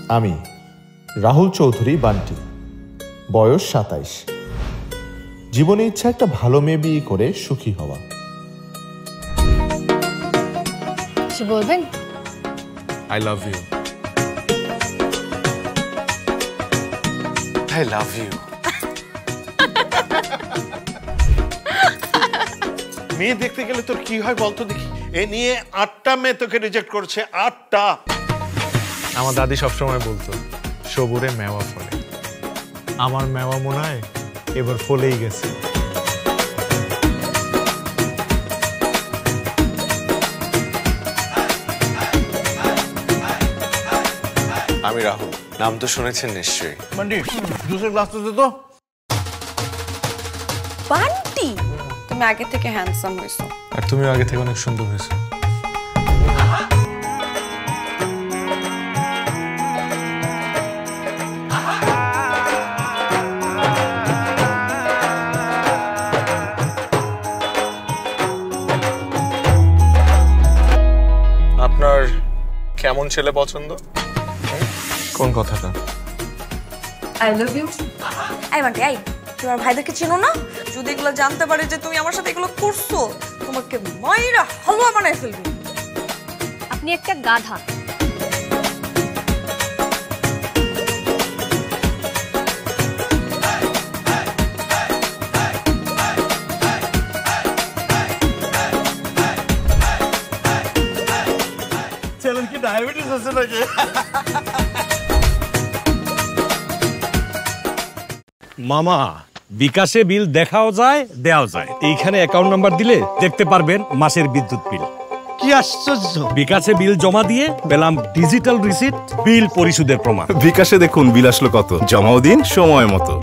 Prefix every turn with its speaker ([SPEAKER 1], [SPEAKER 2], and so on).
[SPEAKER 1] আমি রাহুল চৌধুরী বান্টি, বয়স 27। জীবনে ইচ্ছা একটা ভালো মেয়ে বিয়ে করে সুখী হওয়া।
[SPEAKER 2] কিছু বলবেন?
[SPEAKER 3] I love you. I love you.
[SPEAKER 4] মেয়ে দেখতে গেলে তোর কি হয় বলতো দেখি? এ নিয়ে 8টা মেয়ে তোকে রিজেক্ট করেছে, 8টা।
[SPEAKER 3] আমার দাদি সবসময় বলতো সবুরে মেওয়া ফলে। আমার মেওয়া মনে হয় এবার ফলেই গেছে। আমি রাহুল, নাম তো শুনেছেন নিশ্চয়ই।
[SPEAKER 4] বান্টি, জুসের গ্লাসটা দে তো।
[SPEAKER 2] বান্টি, তুমি আগে থেকে হ্যান্ডসাম হইছো।
[SPEAKER 3] আর তুমিও আগে থেকে অনেক সুন্দর হয়েছো। আপনার কেমন ছেলে পছন্দ? কোন কথাটা?
[SPEAKER 2] I love you. এই বান্টি, এই তোমার ভাইদেরকে চেনো না? যদি এগুলো জানতে পারে যে তুমি আমার সাথে এগুলো করছো, তোমাকে মাইরা হালুয়া বানায় ফেলবে।
[SPEAKER 5] আপনি একটা গাধা।
[SPEAKER 4] ছেলের কি ডায়াবেটিস আছে নাকি?
[SPEAKER 6] মামা, বিকাশে বিল দেখাও যায়, দেওয়াও যায়। এইখানে অ্যাকাউন্ট নাম্বার দিলে দেখতে পারবেন মাসের বিদ্যুৎ বিল।
[SPEAKER 7] কি আশ্চর্য!
[SPEAKER 6] বিকাশে বিল জমা দিয়ে পেলাম ডিজিটাল রিসিট, বিল পরিশোধের প্রমাণ।
[SPEAKER 8] বিকাশে দেখুন বিল আসলো কত, জমাও দিন সময় মতো।